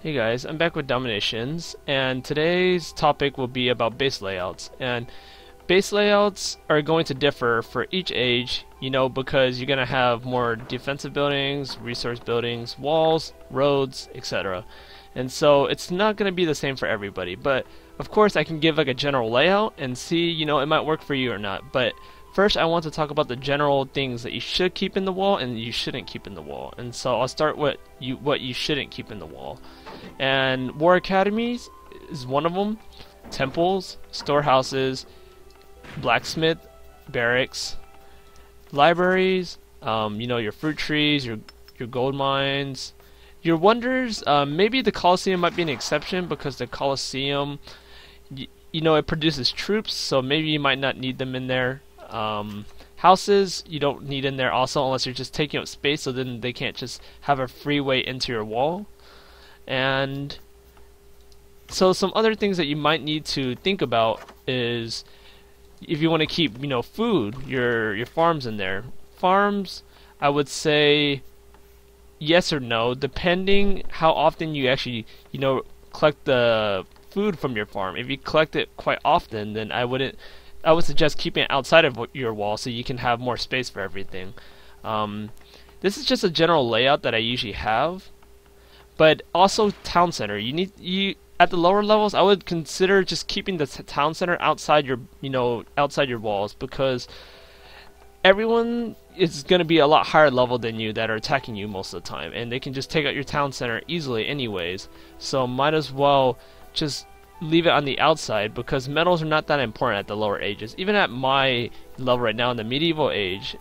Hey guys, I'm back with DomiNations, and today's topic will be about base layouts. And base layouts are going to differ for each age, because you're going to have more defensive buildings, resource buildings, walls, roads, etc. And so it's not going to be the same for everybody, but of course I can give like a general layout and see, it might work for you or not. But first, I want to talk about the general things that you should keep in the wall and you shouldn't keep in the wall. And so I'll start with what you shouldn't keep in the wall. And war academies is one of them. Temples, storehouses, blacksmith, barracks, libraries, your fruit trees, your gold mines, your wonders. Maybe the Colosseum might be an exception because the Colosseum, it produces troops, so maybe you might not need them in there. Houses you don't need in there also unless you're just taking up space, so then they can't just have a freeway into your wall. And so some other things that you might need to think about is if you want to keep food, your farms in there. Farms, I would say yes or no, depending how often you actually collect the food from your farm. If you collect it quite often, then I would suggest keeping it outside of your wall so you can have more space for everything. This is just a general layout that I usually have. But also town center. You at the lower levels, I would consider just keeping the town center outside your outside your walls, because everyone is going to be a lot higher level than you that are attacking you most of the time, and they can just take out your town center easily anyways. So might as well just leave it on the outside, because metals are not that important at the lower ages. Even at my level right now in the medieval age,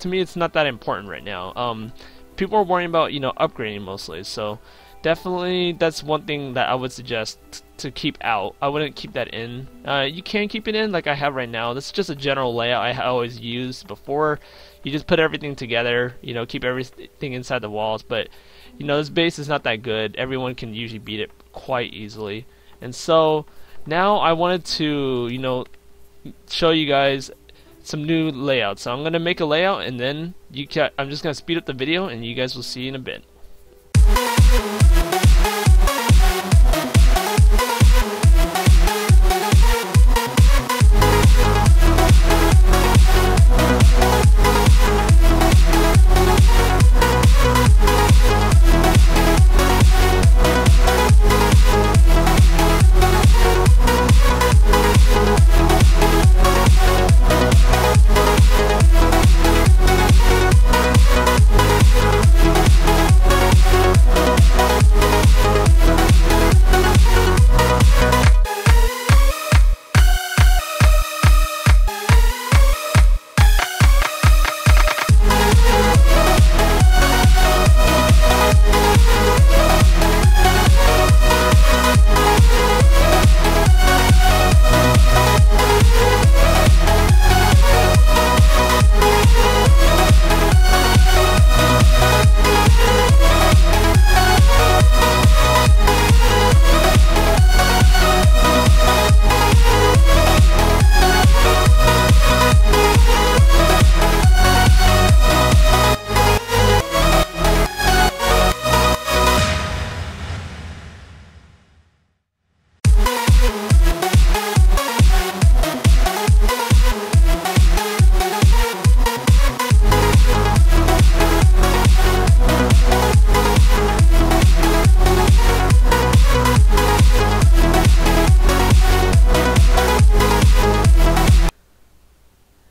to me it's not that important right now. People are worrying about upgrading mostly, so definitely that's one thing that I would suggest to keep out. I wouldn't keep that in. You can keep it in like I have right now. This is just a general layout I always used before. You just put everything together, keep everything inside the walls, but this base is not that good. Everyone can usually beat it quite easily. And so now I wanted to show you guys some new layouts. So I'm going to make a layout, and then I'm just going to speed up the video and you guys will see in a bit.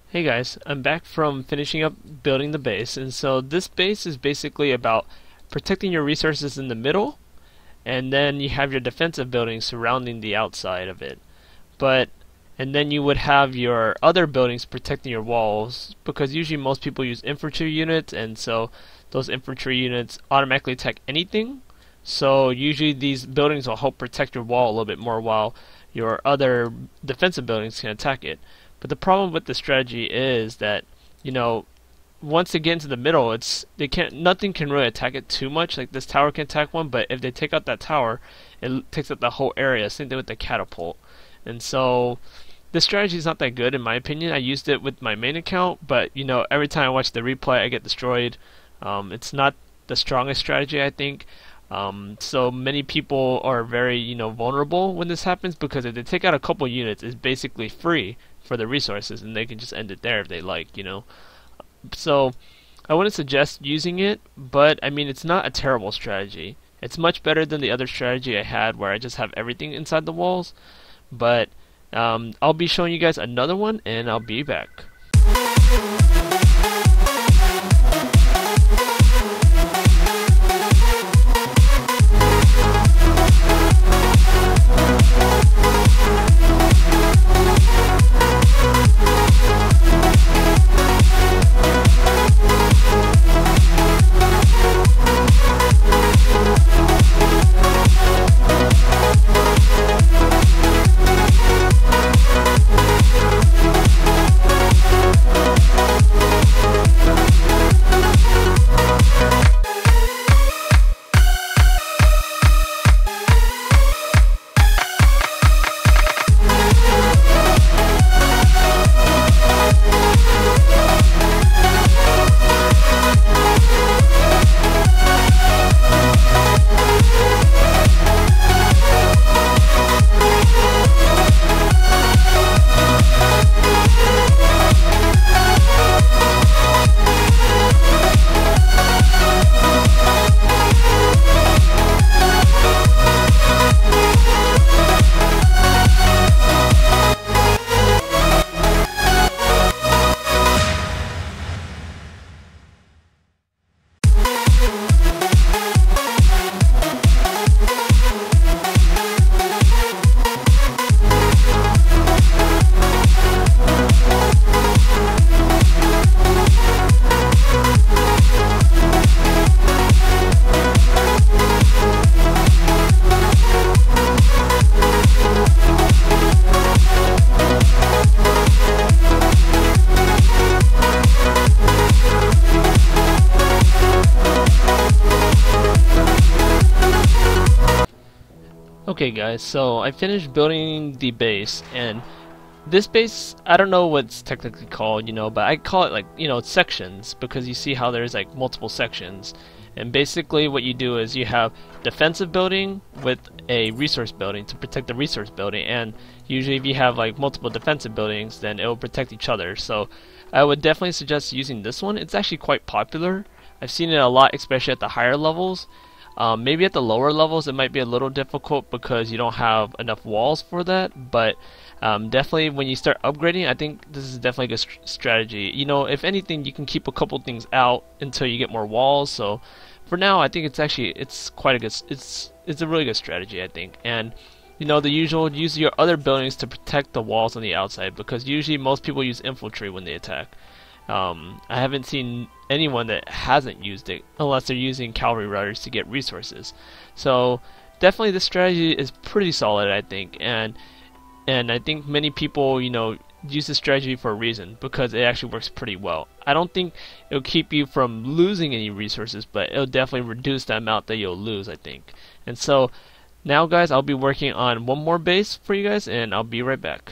Hey guys, I'm back from finishing up building the base, and so this base is basically about protecting your resources in the middle, and then you have your defensive buildings surrounding the outside of it. And then you would have your other buildings protecting your walls, because usually most people use infantry units, and so those infantry units automatically attack anything. So usually these buildings will help protect your wall a little bit more while your other defensive buildings can attack it. But the problem with the strategy is that, once they get into the middle, nothing can really attack it too much. Like this tower can attack one, but if they take out that tower, it takes up the whole area. Same thing with the catapult. And so this strategy is not that good in my opinion. I used it with my main account, but every time I watch the replay, I get destroyed. It's not the strongest strategy, I think. So many people are very, vulnerable when this happens, because if they take out a couple units, it's basically free for the resources, and they can just end it there if they like. So I wouldn't suggest using it, but I mean, it's not a terrible strategy. It's much better than the other strategy I had where I just have everything inside the walls. But I'll be showing you guys another one, and I'll be back. Okay guys, so I finished building the base, and this base, I don't know what it's technically called, but I call it like, sections, because you see how there's like multiple sections. And basically what you do is you have defensive building with a resource building to protect the resource building, and usually if you have like multiple defensive buildings, then it will protect each other. So I would definitely suggest using this one. It's actually quite popular. I've seen it a lot, especially at the higher levels. Maybe at the lower levels it might be a little difficult because you don't have enough walls for that, but definitely when you start upgrading, I think this is definitely a good strategy. If anything, you can keep a couple things out until you get more walls. So for now, I think it's quite a good, it's a really good strategy, I think. And the usual, use your other buildings to protect the walls on the outside, because usually most people use infantry when they attack. I haven't seen anyone that hasn't used it unless they're using cavalry riders to get resources. So definitely this strategy is pretty solid, I think, and I think many people use this strategy for a reason, because it actually works pretty well. I don't think it'll keep you from losing any resources, but it'll definitely reduce the amount that you'll lose, I think. And so now guys, I'll be working on one more base for you guys, and I'll be right back.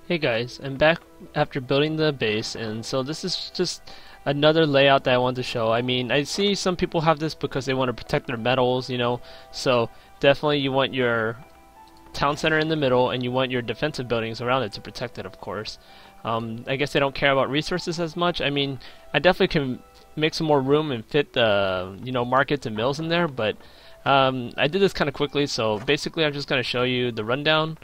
Hey guys, I'm back after building the base, and so this is just another layout that I want to show. I mean, I see some people have this because they want to protect their metals, so definitely you want your town center in the middle, and you want your defensive buildings around it to protect it, of course. I guess they don't care about resources as much. I mean, I definitely can make some more room and fit the, markets and mills in there, but I did this kind of quickly, so basically I'm just going to show you the rundown.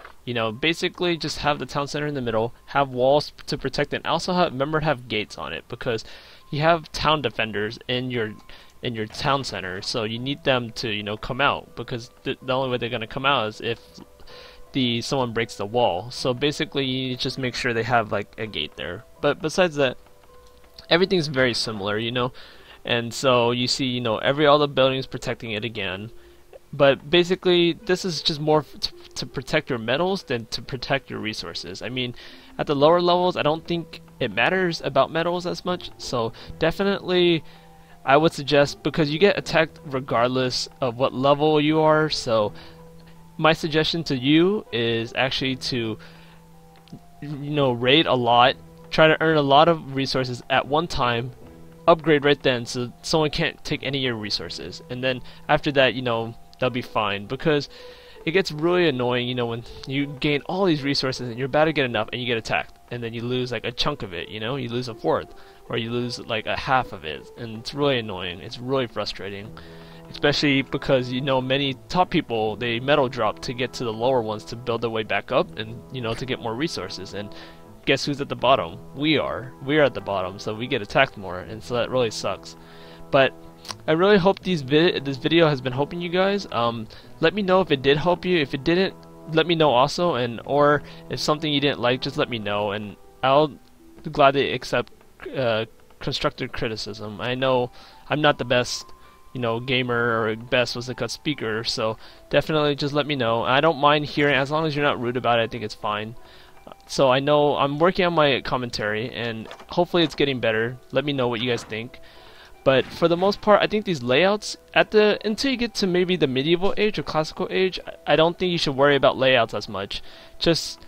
Basically just have the town center in the middle, have walls to protect it, and also remember to have gates on it, because you have town defenders in your town center, so you need them to come out, because the only way they're going to come out is if someone breaks the wall. So basically you just make sure they have like a gate there. But besides that, everything's very similar, and so you see all the buildings protecting it again. But basically this is just more to protect your metals than to protect your resources. I mean, at the lower levels I don't think it matters about metals as much, so definitely I would suggest, because you get attacked regardless of what level you are, so my suggestion to you is actually to raid a lot, try to earn a lot of resources at one time, upgrade right then so someone can't take any of your resources, and then after that they'll be fine, because it gets really annoying when you gain all these resources and you're about to get enough and you get attacked, and then you lose like a chunk of it, you lose a fourth, or you lose like a half of it, and it's really annoying. It's really frustrating, especially because many top people, they metal drop to get to the lower ones to build their way back up, and to get more resources, and guess who's at the bottom? We are at the bottom, so we get attacked more, and so that really sucks. But I really hope this video has been helping you guys. Let me know if it did help you. If it didn't, let me know also, or if something you didn't like, just let me know, and I'll gladly accept constructive criticism. I know I'm not the best gamer or best was a cut speaker, so definitely just let me know. I don't mind hearing, as long as you're not rude about it, I think it's fine. So I know I'm working on my commentary, and hopefully it's getting better. Let me know what you guys think. But for the most part, I think these layouts, until you get to maybe the medieval age or classical age, I don't think you should worry about layouts as much. Just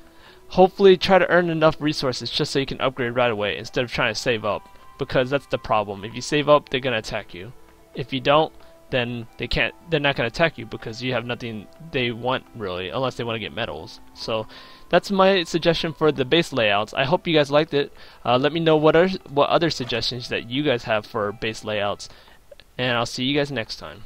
hopefully try to earn enough resources just so you can upgrade right away instead of trying to save up, because that's the problem. If you save up, they're gonna attack you. If you don't, then they're not gonna attack you, because you have nothing they want really, unless they want to get medals. So that's my suggestion for the base layouts. I hope you guys liked it. Let me know what other suggestions that you guys have for base layouts, and I'll see you guys next time.